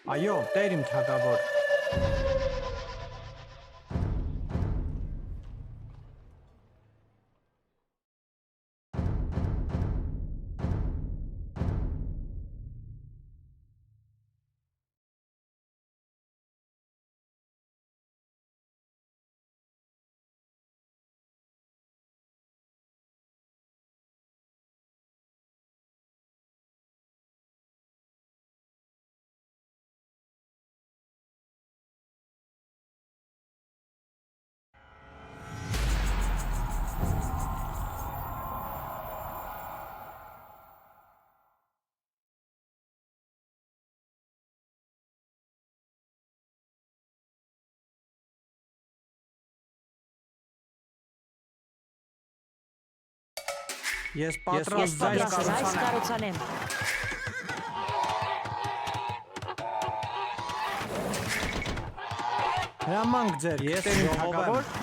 Այո, Տեր իմ թագավոր։ Ես պատրաստ այս կառուցանեմ։ Հրամանք ձեր, Տեր իմ թագավոր։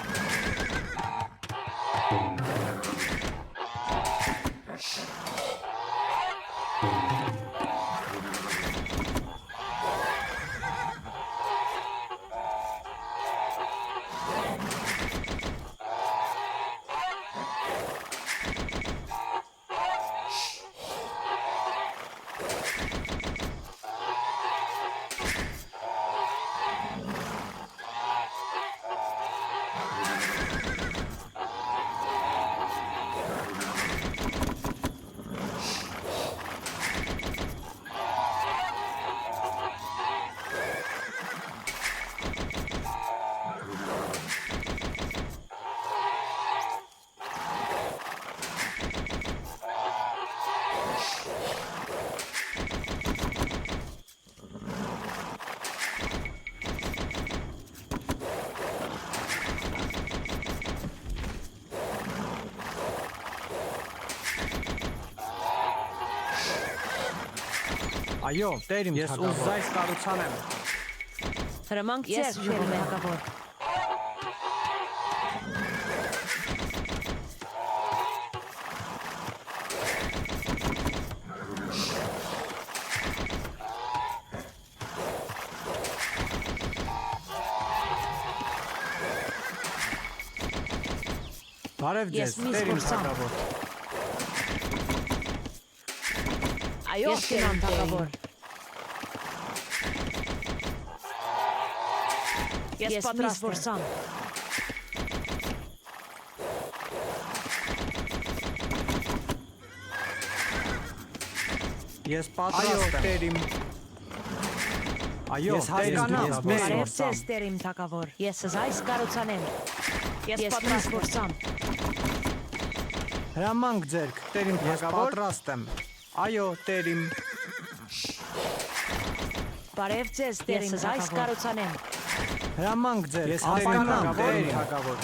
Այո, Տեր իմ թագավոր։ Ես ուզայս կառուցանեմ։ Հրամանք ձեր, Տեր իմ թագավոր։ Բարև ձեզ, Տեր իմ թագավոր։ Այո, Տեր իմ թագավոր։ Ես պատրաստ եմ։ Ես պատրաստ եմ, Տեր իմ։ Այո, ես հասկանամ, բարև ձեզ, Տեր իմ թագավոր։ Ես այս կառուցանեմ։ Ես պատրաստ եմ։ Հրամանք ձեր, Տեր իմ թագավոր։ Ես պատրաստ եմ։ Այո, Տեր իմ։ Բարև ձեզ, Տեր իմ թագավոր։ Ես այս կառուցանեմ։ Հրամանք ձեր, ես հասկանամ, Տեր իմ թագավոր։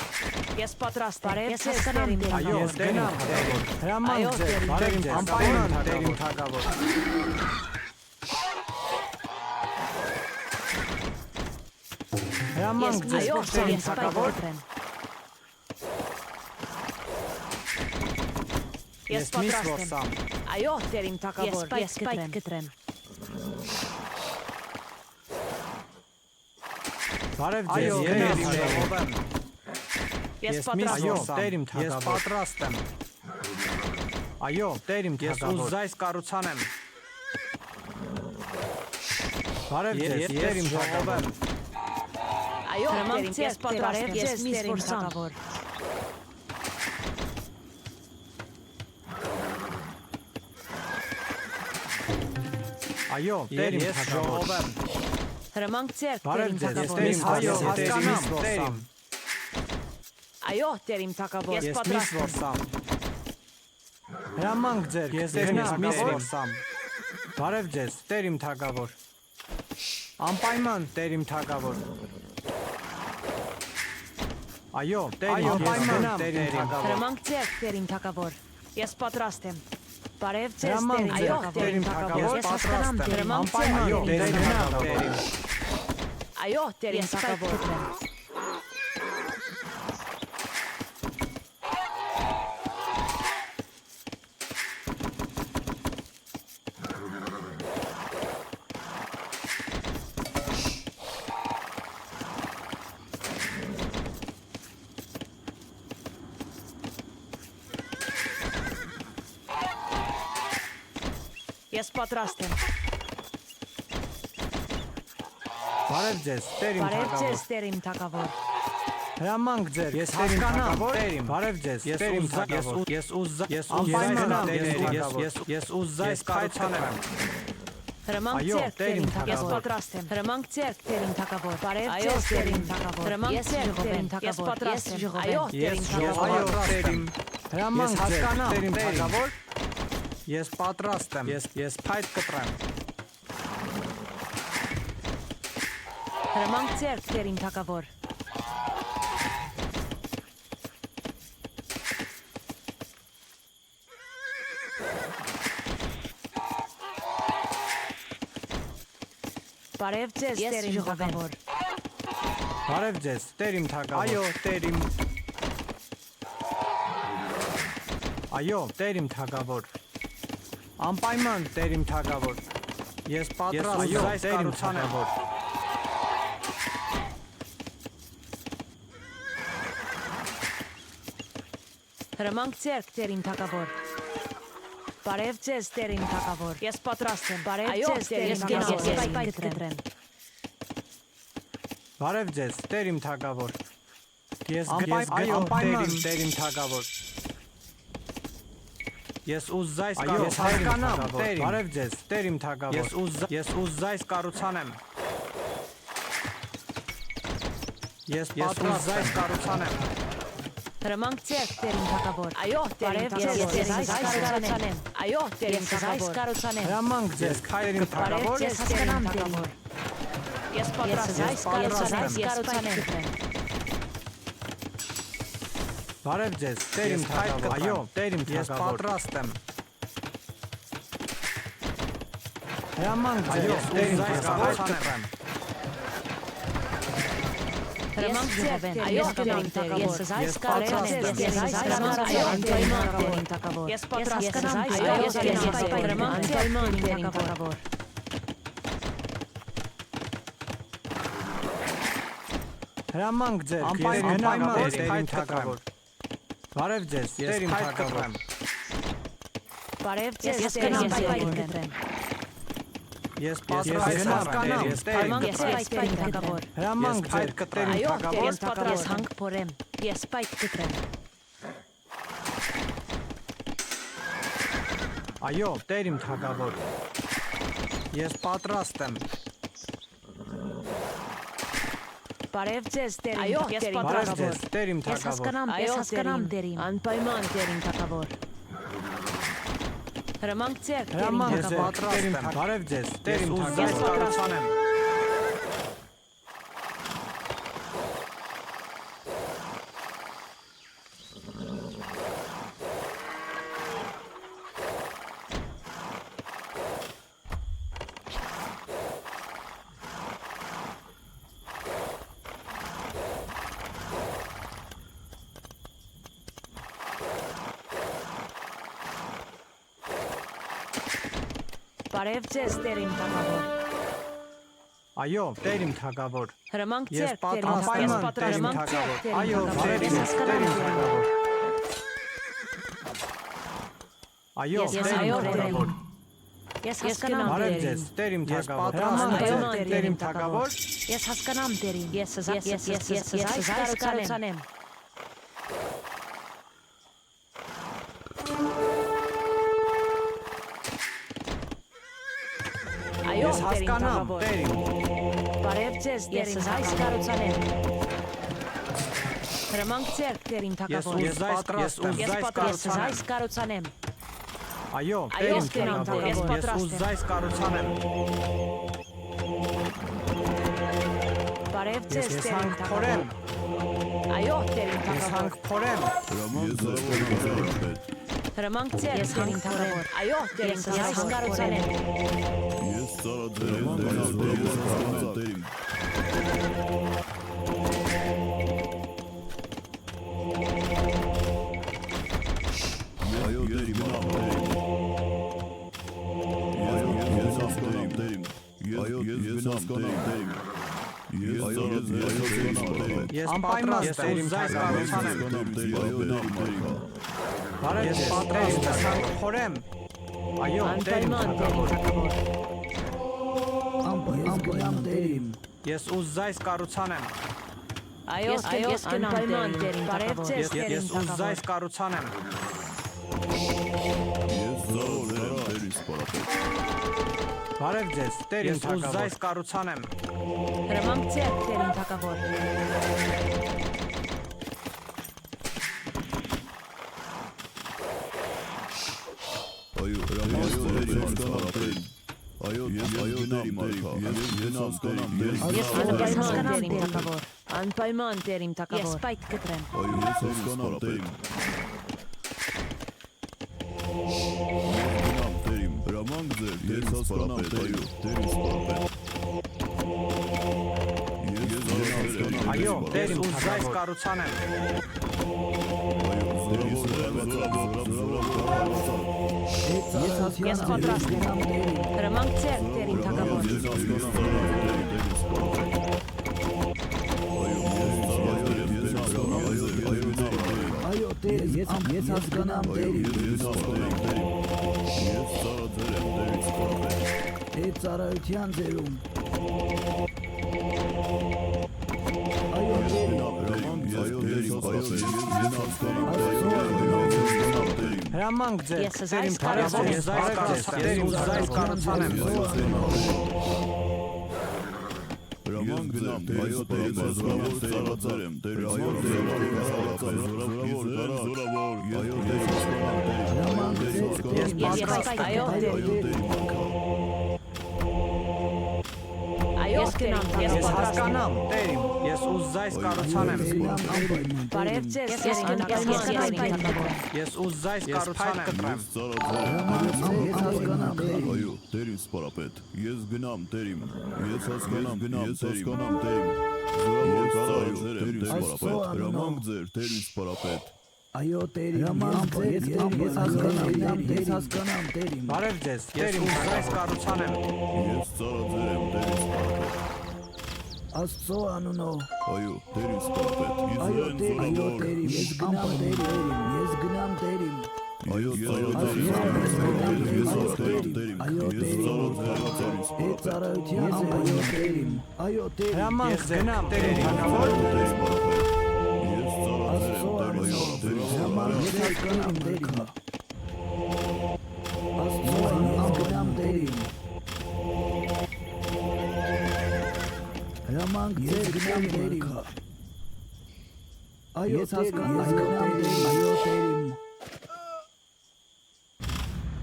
Ես պատրաստ եմ, ես հասկանամ, Տեր իմ թագավոր։ Այո, գնամ, Տեր։ Հրամանք ձեր, բարև ձեզ, անպայման, Տեր իմ թագավոր։ Հրամանք ձեր, Տեր իմ թագավոր։ Ես պատրաստ եմ։ Այո, Տեր իմ թագավոր, ես պայթ կտրեմ։ Բարև ձեզ, Տեր իմ թագավոր։ Ես պատրաստ եմ։ Այո, Տեր իմ թագավոր։ Ես պատրաստ եմ։ Այո, Տեր իմ թագավոր։ Ես ուզայս կառուցանեմ։ Բարև ձեզ, Տեր իմ թագավոր։ Այո, Տեր իմ, ես պատրաստ եմ, ես Տեր իմ թագավոր։ Այո, Տեր իմ թագավոր։ Հրամանք ձեր, Տեր իմ թագավոր։ Ես այո, հասկանամ, Տեր իմ։ Այո, Տեր իմ թագավոր, ես պատրաստ եմ։ Հրամանք ձեր, ես թագավոր։ Բարև ձեզ, Տեր իմ թագավոր։ Անպայման, Տեր իմ թագավոր։ Այո, Տեր իմ, անպայման, Տեր իմ թագավոր։ Հրամանք ձեր, Տեր իմ թագավոր։ Ես պատրաստ եմ։ Բարև ձեզ, Հրամանք Տեր իմ, ձեր, Տեր իմ թագավոր։ ես հասկանամ, հրամանք ձեր, Այո, Տեր իմ թագավոր։ Այո, Տեր իմ թագավոր։ Ես պատրաստ եմ։ Բարև ձեզ, Տեր իմ Բարև թագավոր։ ձեզ, Տեր իմ թագավոր։ Հրամանք ձեր, ես հասկանամ, Տեր իմ, բարև ձեզ, Տեր իմ թագավոր։ Ես անպայման ես ուզայս կայացանեմ։ Հրամանք Այո, ձեր, Տեր իմ Տեր իմ թագավոր։ Ես թագավոր։ պատրաստ եմ։ Հրամանք ձեր, Տեր իմ թագավոր։ Բարև Այո, ձեզ, Տեր Տեր իմ իմ թագավոր։ թագավոր։ Հրամանք Ես ձեր, ժողովեմ, Տեր իմ ես թագավոր։ պատրաստ եմ։ ժողովեմ։ Այո, Տեր իմ թագավոր։ Այո, Տեր իմ, հրամանք ձեր, Տեր իմ թագավոր։ Ես պատրաստ եմ, ես փայտ կտրեմ։ Հրամանք ձեր, Տեր իմ թագավոր։ Բարև ձեզ, Ես Տեր իմ ժողովեմ։ թագավոր։ Բարև ձեզ, Տեր իմ թագավոր։ Այո, Տեր իմ։ Այո, Տեր իմ թագավոր։ Անպայման Տեր իմ թագավոր։ Ես պատրաստ եմ այս կառուցանեմ։ Հրամանք ձեր, Տեր իմ թագավոր։ Բարև ձեզ, Տեր իմ թագավոր։ Ես պատրաստ եմ։ Բարև Այո, ձեզ, Տեր Տեր իմ իմ թագավոր։ թագավոր։ Ես պայտ կտրեմ։ Բարև ձեզ, Տեր իմ թագավոր։ Ես անպայման Տեր իմ թագավոր։ Ես ուզայս կառուցանեմ, Տեր իմ։ Բարև ձեզ, Տեր իմ թագավոր։ Ես ուզայս կառուցանեմ։ Ես պատրաստ կառուցանեմ։ Հրամանք ձեր, Տեր իմ թագավոր։ Այո, Տեր իմ Բարև ձեզ, թագավոր։ ես այս կառուցանեմ։ Այո, Տեր իմ Ես այս թագավոր։ կառուցանեմ։ Հրամանք ձեզ, Տեր իմ Բարև թագավոր։ ձեզ, Տեր իմ թագավոր։ Ես պատրաստ եմ, պատրաստ եմ։ կառուցանեմ։ Բարև ձեզ, Տեր իմ թագավոր։ Այո, Տեր իմ թագավոր։ Ես պատրաստ եմ։ Հրամանք ձեզ, Տեր իմ թագավոր։ Հրամանք ձեր, Այո, Տեր իմ թագավոր։ Ես այս կառուցանեմ, ես այս կառուցանեմ, Տեր իմ թագավոր։ Ես պատրաստ եմ, Այո, հրամանք ձեր, Տեր իմ թագավոր։ Հրամանք ձեր, անպայման Տեր իմ թագավոր։ Բարև ձեզ, Տեր իմ թագավոր։ Բարև ձեզ, Տեր իմ թագավոր։ Ես պատրաստ եմ, Ես պայտ իմ թագավոր։ Հրամանք ձեր, Տեր իմ թագավոր։ Ես պատրաստ հանք փորեմ։ Ես պայտ կտրեմ։ Այո, Տեր իմ թագավոր։ Ես պատրաստ եմ։ Բարև ձեզ, Տեր իմ, Այո, ես Տեր իմ Բարև պատրաստ ձեզ, Տեր իմ Ես թագավոր։ հասկանամ, Տեր իմ, անպայման Տեր իմ թագավոր։ Հրամանք ձեր, Տեր իմ Հրամանք ձեր, թագավոր։ Տեր իմ թագավոր։ Բարև ձեզ, Տեր իմ Ես թագավոր։ պատրաստ եմ։ Բարև ձեզ, Տեր իմ թագավոր։ Այո, Տեր իմ թագավոր։ Հրամանք Ես ձեր, Տեր իմ, ես պատրաստ եմ, Տեր իմ պատրաստ եմ, թագավոր։ Այո, Տեր ես իմ հասկանամ, թագավոր։ Այո, Ես Տեր իմ այո, Տեր իմ։ թագավոր։ Ես հասկանամ, Բարև Տեր ձեզ, իմ, Տեր իմ Ես թագավոր։ պատրաստ եմ, Հրամանք ձեր, Տեր Տեր իմ իմ թագավոր։ ես հասկանամ, Տեր իմ, ես այս կառուցանեմ։ Այո, Ես Տեր իմ հասկանամ, թագավոր։ Տեր իմ։ Բարև ձեզ, Տեր Ես իմ, այս այս կառուցանեմ։ Հրամանք ձեր, Տեր իմ թագավոր։ Ես պատրաստ եմ, Ես պատրաստ եմ, այս կառուցանեմ։ Այո, Այո, Տեր Տեր իմ իմ թագավոր։ թագավոր, Ես պատրաստ եմ։ ուզայս կառուցանեմ։ Բարև ձեզ, Ես Տեր իմ հանք թագավոր։ փորեմ։ Այո, Տեր իմ Ես թագավոր։ հանք փորեմ։ Հրամանք ձեր, Ես Տեր իմ հանք թագավոր։ Այո, Տեր իմ Ես այս թագավոր։ կառուցանեմ։ Ես ծառայել եմ Այո, դեր իմ Ես հասկանամ դեր Այո, ես հասկանամ դեր Ես ծառայել Ես պատրաստ եմ, ուզայս կառուցանեմ։ Այո, Բարև ձեզ, Տեր իմ, ես հանք փորեմ։ Այո, տերիմ Անպայման տերիմ թագավոր։ թագավոր։ Անպայման տերիմ։ Ես ուզայս կառուցանեմ։ Այո, ես անպայման տերիմ Բարև թագավոր։ ձեզ, Ես տերիմ ուզայս թագավոր։ կառուցանեմ։ Ես զարոզեր եմ տերին սպարապետ։ Բարև ձեզ, տերիմ թագավոր։ Ես ուզայս կառուցանեմ։ Հրամանք ձեռք տերիմ թագավոր։ Այո, հրամայով հասկանամ։ Այո, ես գնամ տերին, ես հասկանամ տերին։ Ես Անպայման անպայման տերիմ տերիմ թագավոր։ Անպայման տերիմ Ես թագավոր։ պայթ կտրեմ։ Այո, ես հասկանամ տերին։ Գնամ տերին, հրամանք ձեր, ես հասկանամ տերին, տերին սպարապետ։ Ես զարոզեր եմ Այո, տերին տերիմ ուզայս կառուցանեմ։ Ես պատրաստ եմ։ Հրամանք ձեռք տերիմ թագավոր։ Այո, տեր, ես հասկանամ տերիմ։ Այդ ծառայության ձերում։ Այո, Հրամանք ձեր, Ես տերիմ զայս թագավոր, կառուցանեմ։ ես ուզայս կառուցանեմ։ Հրամանք գնամ, այո, տերին զորավոր ծառացել եմ, տերին զորավոր, այո, Ես պատրաստ եմ։ Այո, Այո, տերիմ, ես Ես պատրաստ եմ։ հասկանամ, տերիմ, ես ուզայս կառուցանեմ։ Բարև ձեզ, ես անպայման տերիմ թագավոր։ Ես ուզայս կառուցանեմ։ կտրեմ։ ես հասկանամ տերիմ։ Այո, տերին սպարապետ, ես գնամ տերիմ, ես հասկանամ տերիմ, զորավոր ծառայներ եմ տերին սպարապետ, հրամանք ձեր, տերին սպարապետ, Այո, տերիմ, ես հասկանամ տերիմ։ Բարև ձեզ, ես ուզայս կառուցանեմ։ ես ծառաձեր եմ տերին սպարապետ, Աստծո անունով։ այո, տերին սպարապետ, Այո, իզրեն տերիմ, ես գնամ տերիմ, ես գնամ տերիմ։ այո, ծառաձեր եմ, ես հասկանամ տերին, Այո, ես ծառաձեր եմ տերին Այդ սպարապետ, ծառայության ձերում, տերիմ։ Այո, տերիմ, Հրամանք գնամ, տերիմ թագավոր։ տերին սպարապետ, ես ծառաձեր եմ տերին ես հասկանամ տերիմ։ Աստծո անունով գնամ տերիմ։ Հրամանք ձեր գնամ տերիմ։ Այո, ես հասկանամ տերիմ, այո, տերիմ։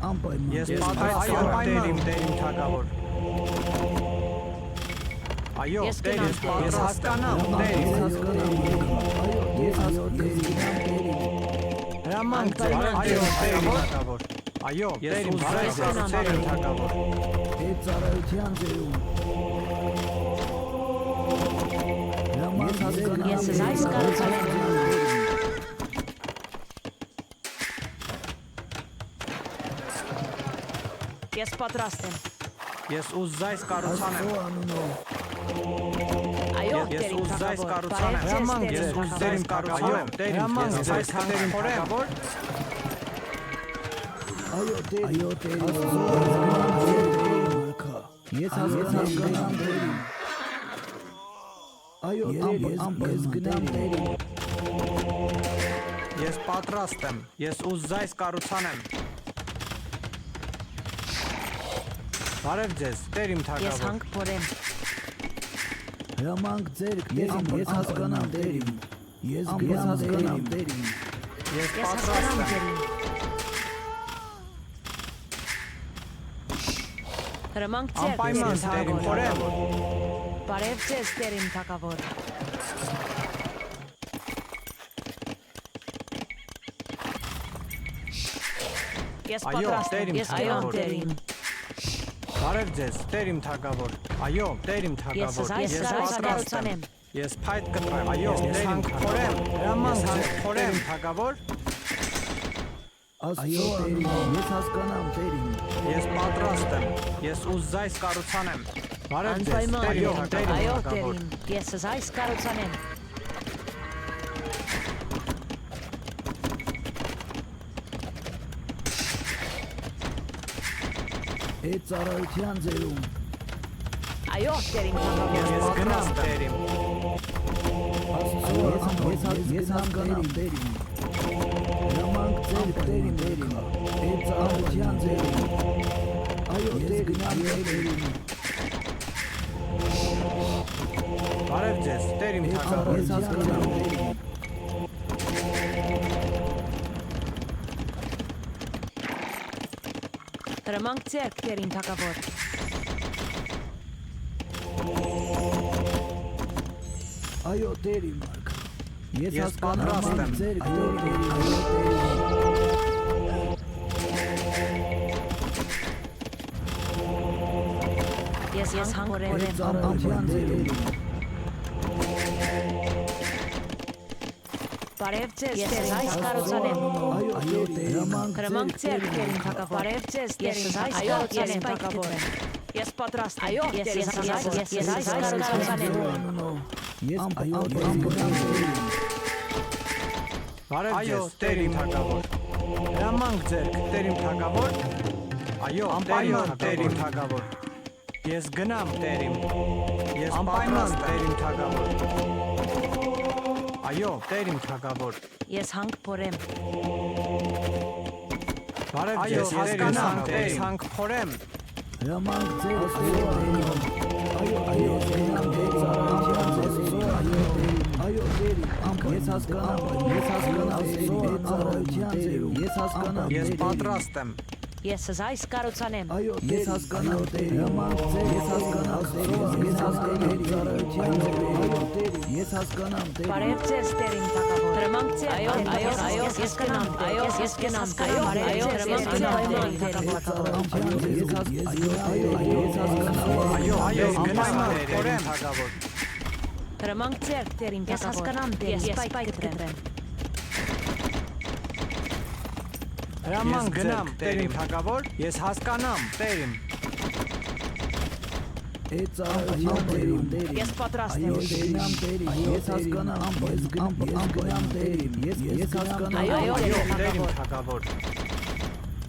Անպայման։ Ես պատրաստ եմ, տերիմ թագավոր։ Այո, Ես տերիմ, գնամ, տերիմ, ես հասկանամ, Ես տերիմ։ հասկանամ, ես հասկանամ տերիմ։ Հրամանք ձեր, այո, տերիմ թագավոր։ Այո, ես ուզայս կառուցանեմ թագավոր։ Այդ ծառայության ձերում։ Ես հասկանամ, Ես զայս կառուցանեմ։ Ես պատրաստ եմ։ Ես ուզայս կառուցանեմ։ Աստծո անունով։ Այո, Ես տերիմ ուզայս թագավոր։ կառուցանեմ։ Հրամանք Ես ձեր ուզայս կառուցանեմ։ Հրամանք ձեզ քանդերին թագավոր։ Այո, տերիմ, Աստծո անունով։ Ես հասկանամ տերիմ։ Այո, ես գնամ տերիմ։ Ես պատրաստ եմ։ Ես ուզայս կառուցանեմ։ Բարև ձեզ, տերիմ Ես թագավոր։ հանք փորեմ։ Հրամանք ձեր, ես հասկանամ տերիմ։ Ես հասկանամ տերիմ։ Ես Ես պատրաստ հասկանամ եմ։ տերիմ։ Հրամանք ձեր Անպայման տերիմ փորեմ։ Բարև ձեզ տերիմ թագավոր։ Ես Այո, պատրաստ եմ։ տերիմ Ես այո թագավոր։ տերիմ։ Բարև ձեզ, տերիմ թագավոր։ Այո, տերիմ Ես թագավոր։ զայս կառուցանեմ։ Ես փայտ կտրեմ։ Այո, տերիմ փորեմ։ Հրամանք ձեր փորեմ թագավոր։ Աստծո անունով։ Ես հասկանամ տերիմ։ Ես պատրաստ եմ։ Ես ուզայս կառուցանեմ։ Բարև ձեզ, Անպայման տերիմ այո թագավոր։ տերիմ։ Ես զայս կառուցանեմ։ Այդ ծառայության ձերում Այո, Տեր իմ թագավոր։ Ես պատրաստ եմ։ ես հասկանամ Տեր իմ Հրամանք ձեր Տեր իմ Այդ ծառայության ձերում Այո Տեր գնամ Տեր իմ Բարև ձեզ, Տեր իմ թագավոր։ Ես հասկանամ Տեր իմ Հրամանք ձեռք, Տեր իմ թագավոր։ Այո Տեր իմ արք Ես Ես հասկանամ պատրաստ եմ։ ձեր Տեր իմ Այո Տեր իմ Ես հանքորեմ։ Այդ ծառայության ձերում Բարև ձեզ, Ես Տեր իմ այս թագավոր։ Այո Տեր Հրամանք ձեռք, Տեր իմ թագավոր։ Բարև ձեզ, Տեր իմ թագավոր։ Ես պատրաստ եմ։ Այո, ես Տեր իմ ես թագավոր։ ես այս կառուցանեմ։ Ես այո Տեր իմ Բարև ձեզ, Տեր իմ թագավոր։ Հրամանք ձեռք, Տեր իմ թագավոր։ Այո, անպայման Տեր իմ թագավոր։ Ես գնամ Տեր իմ։ Ես անպայման Տեր իմ թագավոր։ Այո, Տեր իմ թագավոր։ Ես հանք փորեմ։ Բարև ձեզ, հասկանամ, Տեր հանք փորեմ։ Հրամանք ձեր այո գնամ Տեր ծառայության ձեզ այո Տեր ես հասկանամ Տեր ծառայության ձերում ես հասկանամ Ես պատրաստ եմ։ Ես այս կառուցանեմ։ Այո ես հասկանամ Տեր հրամանք ձեր ես հասկանամ Տեր ես հասկանամ ծառայության ձերում այո Տեր ես հասկանամ Տեր Բարև ձեզ, Տեր իմ թագավոր։ Հրամանք ձեռք, Այո, ես գնամ, այո, ես գնամ, այո, Այո, անպայման Տեր իմ թագավոր։ Հրամանք ձեռք, Տեր իմ Ես հասկանամ, Տեր, ես ես պայք կտրեմ։ Հրամանք գնամ Տեր իմ թագավոր։ Ես հասկանամ Տեր իմ։ Այդ ծառայության ձերում Ես պատրաստ այո եմ։ գնամ Տեր ես հասկանամ ես գնամ Տեր ես հասկանամ Այո, Տեր իմ թագավոր։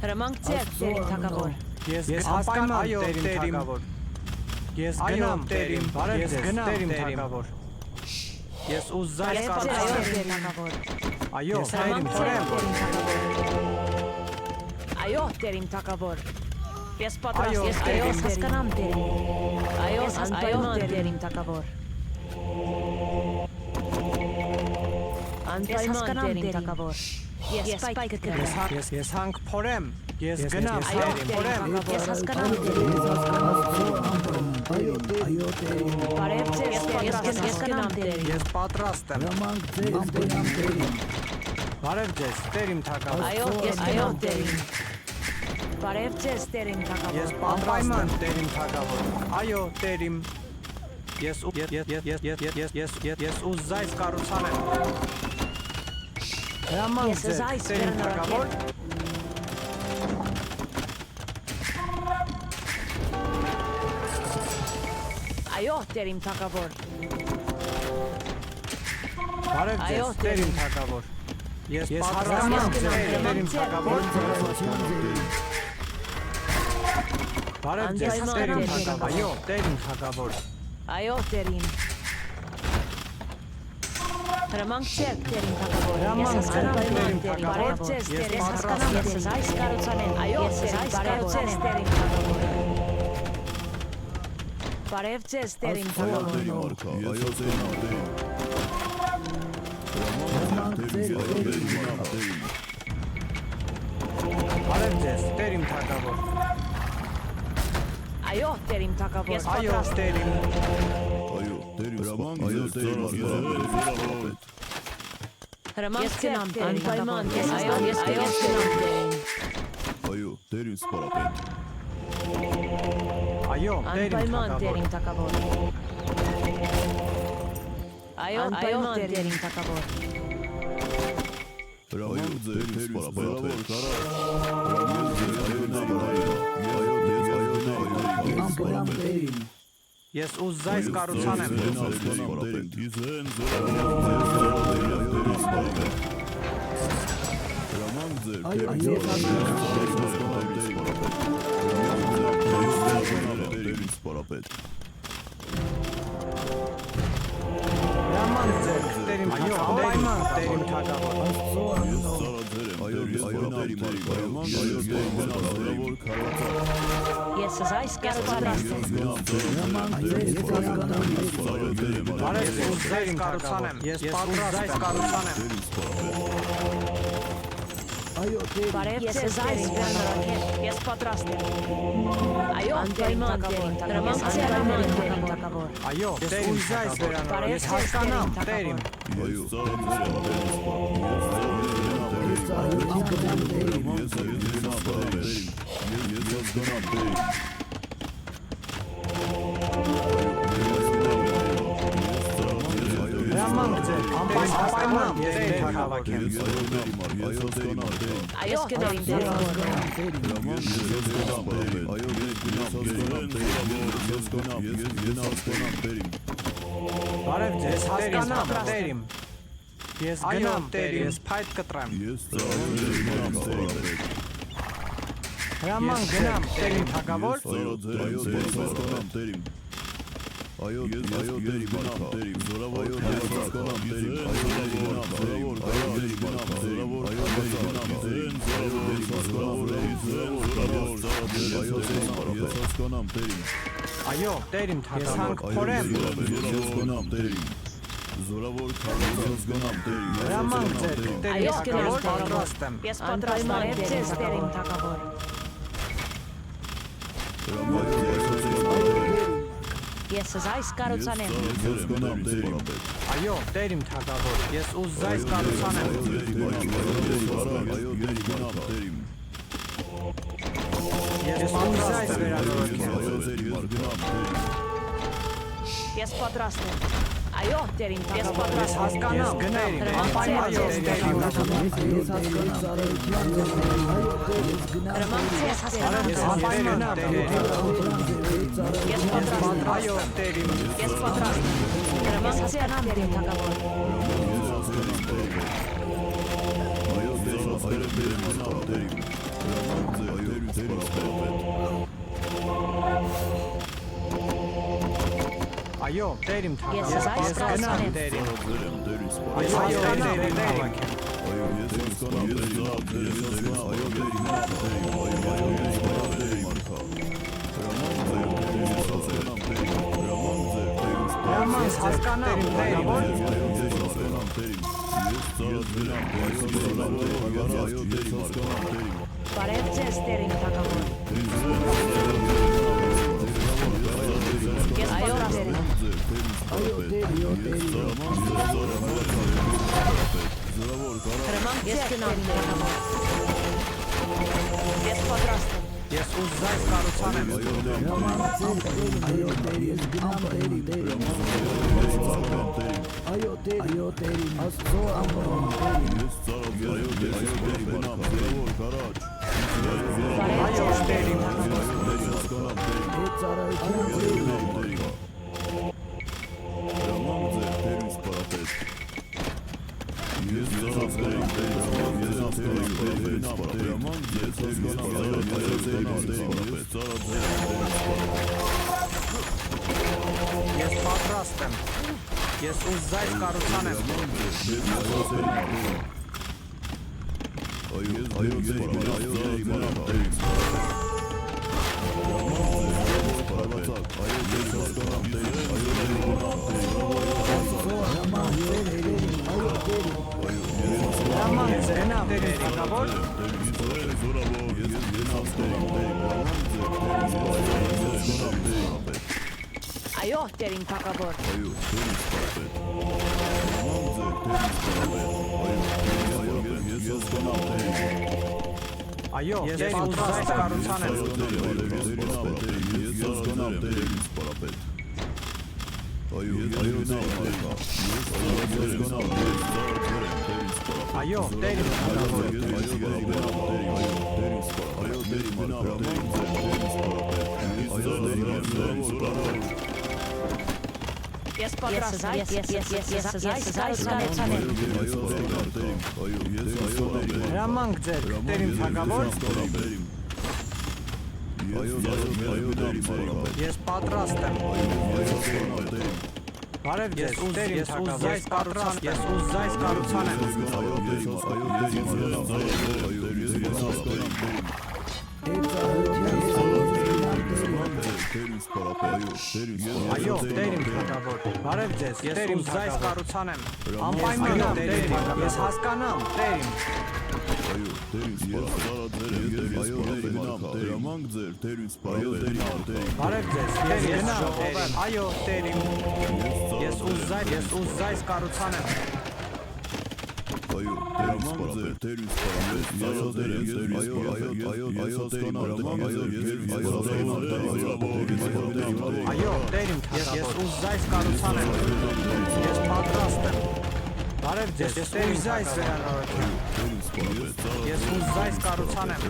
Հրամանք ձեռք, Տեր իմ թագավոր։ Ես հասկանամ Տեր իմ թագավոր։ Ես գնամ Տեր իմ, ես գնամ Տեր իմ թագավոր։ Ես ուզած Բարև ձեզ, կառուցեմ։ Տեր իմ թագավոր։ Այո, Տեր իմ Հրամանք փորեմ։ ձեռք, Տեր իմ թագավոր։ Այո, Տեր իմ թագավոր։ Ես պատրաստ Այո, եմ։ Տեր Այո, իմ հասկանամ Տեր իմ։ Այո, անպայման Տեր իմ թագավոր։ Անպայման Տեր իմ թագավոր։ Ես պայք կտրեմ։ Ես հանք փորեմ։ Ես գնամ Այո, Տեր իմ Տեր փորեմ։ իմ թագավոր։ Ես հասկանամ Տեր իմ։ այո Տեր Բարև ձեզ, Տեր, ես հասկանամ Տեր իմ։ Ես պատրաստ եմ։ հրամանք ձեր Տեր Բարև ձեզ, Տեր իմ թագավոր։ Այո, ես գնամ Տեր իմ։ Բարև ձեզ, Տեր իմ թագավոր։ Ես անպայման Տեր իմ թագավոր։ Այո, Տեր իմ։ Ես ուզած կառուցանեմ։ Հրամանք Ես ձեր, այս Տեր իմ թագավոր։ Այո, Տեր իմ թագավոր։ Բարև Այո, ձեզ, Տեր իմ թագավոր։ Ես պատրաստ ես եմ գնամ, ձեր, Տեր իմ թագավոր։ Բարև ձեզ, Անպայման Տեր իմ Տեր իմ թագավոր։ Այո, Տեր իմ թագավոր։ Այո, Տեր իմ։ Հրամանք ձեռք, Տեր իմ թագավոր։ Հրամանք Ես հասկանամ ձեռք, Տեր իմ Տեր իմ թագավոր։ Բարև ձեզ, Ես Տեր, ես պատրաստ հասկանամ եմ։ ես այս կառուցանեմ։ Այո, Ես ես այս բարև կառուցանեմ ձեզ, Տեր իմ թագավոր։ Բարև ձեզ, Տեր իմ թագավոր։ Տեր իմ արքա, այո Տեր իմ Բարև ձեզ, Տեր իմ թագավոր։ Այո, Տեր իմ թագավոր։ Ես Այո, պատրաստ Տեր իմ։ այո Տեր իմ այո Տեր իմ Հրամանք Ես ձեռք, գնամ, Տեր իմ անպայման, թագավոր։ ես Այո, ես գնամ Տեր իմ։ այո Տեր իմ սպարապետ Այո, Տեր իմ Անպայման Տեր թագավոր։ իմ թագավոր։ Այո, անպայման Տեր իմ թագավոր։ հրամանք ձեր Տեր իմ սպարապետ անպայման Տեր Ես ուզած կառուցանեմ։ այո ես հասկանամ սպարապետ Հրամանք ձեր, տերիմ թագավոր, պայման տերիմ թագավոր։ Աստծո Ես անունով ծառաձեր եմ տերիմ սպարապետ Այո զորավոր քարոզակ Ես այս կասպարաստեմ։ Նման ձեր հասկանամ Բարև ձեզ, տերիմ կառուցանեմ, ես պատրաստ եմ կառուցանեմ։ Այո տեր Բարև ձեզ այս գանրակեր, ես պատրաստ եմ։ Այո, անպայման տերիմ թագավոր։ Այո, տերիմ զայս վերանոր, ես հասկանամ, տերիմ։ Այո ծառաձեր եմ տերիմ սպարապետ Ես հասկանամ տերիմ Հրամանք ձեր, անպայման ես տերիմ թագավակեմ։ Այո, կնային տերիմ։ Բարև ձեզ, հասկանամ, տերիմ։ Ես գնամ, տերիմ, ես փայտ կտրեմ։ Հրամանք գնամ, տերիմ թագավոր։ Այո, տերի մարքա, զորավոր հասկանամ տերի, հասկանամ տերի, Այո, տերիմ թագավոր, փորեմ։ հասկանամ տերի, զորավոր հասկանամ տերի, Հրամանք ձեր, տերիմ Այո, թագավոր, կնային պատրաստ եմ։ Ես պատրաստ եմ ձեզ տերիմ թագավոր։ Ես այս կառուցանեմ։ հասկանամ տերի, Այո, տերիմ թագավոր, ես ուզայս կառուցանեմ։ այո, հասկանամ տերի, Ես ուզայս վերանորոգեմ։ Ես պատրաստ եմ։ Այո, տերիմ Ես թագավոր։ հասկանամ, գնեմ, Հրամանք այո, ձեզ, տերիմ թագավոր։ ես հասկանամ ծառայության այո տեր ես գնամ Հրամանք ձեզ հասկանամ։ Ես հասկանամ, տերիմ Ես պատրաստ եմ։ Այո, տերիմ։ Ես պատրաստ եմ։ Հրամանք հասկանամ տերիմ թագավոր։ Այո, տերիմ Ես թագավոր, այս ես գնամ, կառուցանեմ։ տերիմ։ Այո, Այո, տերիմ թագավոր։ ես հասկանամ Հրամանք հասկանամ, տերիմ։ Բարև ձեզ տերիմ թագավոր։ Ես այո տերիմ։ այո տեր Հրամանք ես գնամ թագավոր։ Ես պատրաստ եմ։ Ես ուզայս կառուցանեմ։ այո տեր ես գնամ տեր այո տեր աստծո անունով Բարև ձեզ տերիմ թագավոր։ Այո, տերիմ։ այդ ծառայության Ես պատրաստ եմ։ Ես ուզայս կառուցանեմ։ Հրամանք գնամ, տերիմ թագավոր։ Այո տերիմ թագավոր։ Այո, ես ուզայս կառուցանեմ։ Այո, տերիմ թագավոր։ Ես պատրաստ եմ։ Ես կառուցանեմ։ Հրամանք ձեր, տերիմ թագավոր։ Ես պատրաստ եմ։ Բարև ձեզ, տերիմ թագավոր։ Ես պատրաստ եմ։ Ես ուզայս կառուցանեմ։ Այո, տերիմ թագավոր։ Բարև ձեզ, ես ուզայս կառուցանեմ։ Անպայման տերիմ թագավոր։ Ես հասկանամ, տերիմ։ Բարև ձեզ, ես գնամ, տերիմ։ Այո, տերիմ։ Ես ուզայս կառուցանեմ։ Այո, տերիմ, ես ուզայս կառուցանեմ։ Ես պատրաստ եմ։ Բարև ձեզ, ես ուզայս վերանորոգեմ։ Ես ուզայս կառուցանեմ։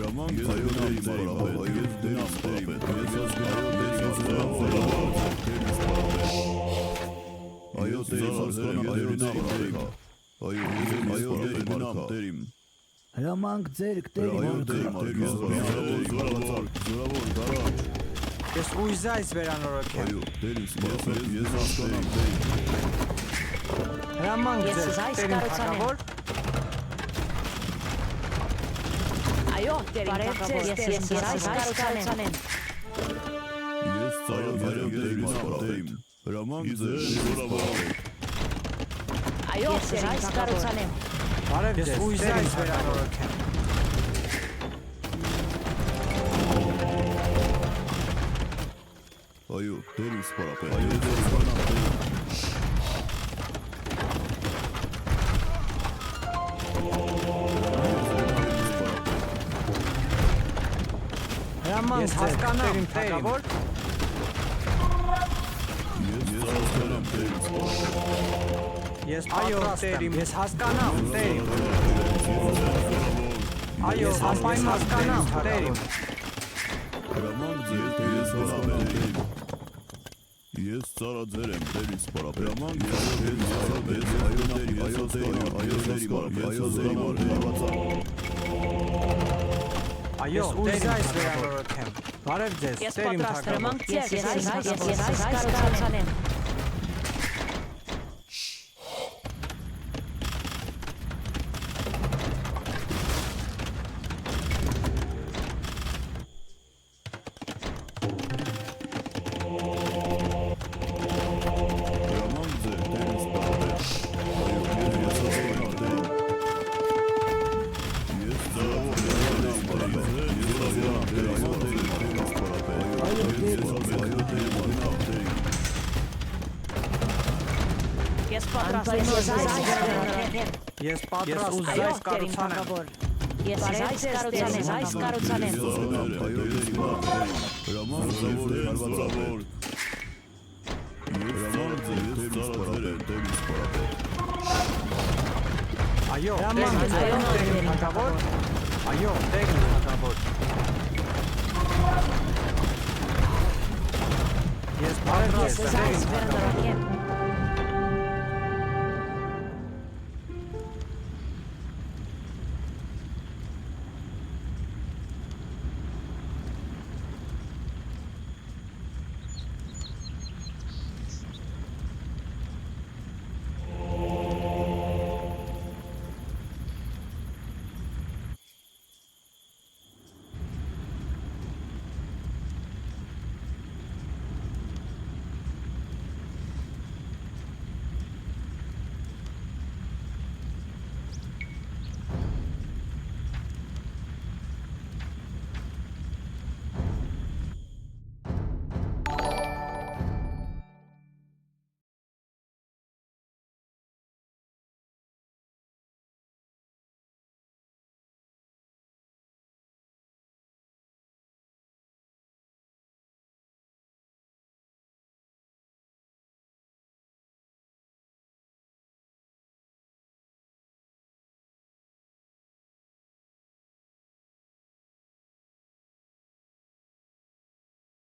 Հրամանք ձերք տերիմ։ Ես ուզայս վերանորոգեմ։ Հրամանք Ես ձեզ, ուզայս տերիմ կառուցանեմ։ թագավոր։ Այո, բարև ձեզ, ես ուզայս կառուցանեմ։ Այո, ուզայս կառուցանեմ։ Բարև ձեզ, ուզայս վերանորոգեմ։ Այո, դերին սպարապետ։ Հրամանք ձեզ, տերիմ թագավոր։ Ես պատրաստ եմ, ես հասկանամ, տերիմ։ Այո, անպայման հասկանամ, տերիմ։ Ես ծառաձեր եմ դերին սպարապետ։ Այո, ուզայս վերանորոգեմ։ Բարև ձեզ, Ես տերիմ պատրաստ եմ, թագավոր։ ես ուզայս կառուցանեմ։ Ես պատրաստ եմ վերանորոգեմ։ Ես պատրաստ ուզայս կառուցանեմ։ Ես ուզայս կառուցանեմ։ Այո, հրամանք ձեզ, տերիմ թագավոր։ Այո, տերիմ թագավոր։ Ես բարև Ես ձեզ, ուզայս տերիմ թագավոր։ վերանորոգեմ։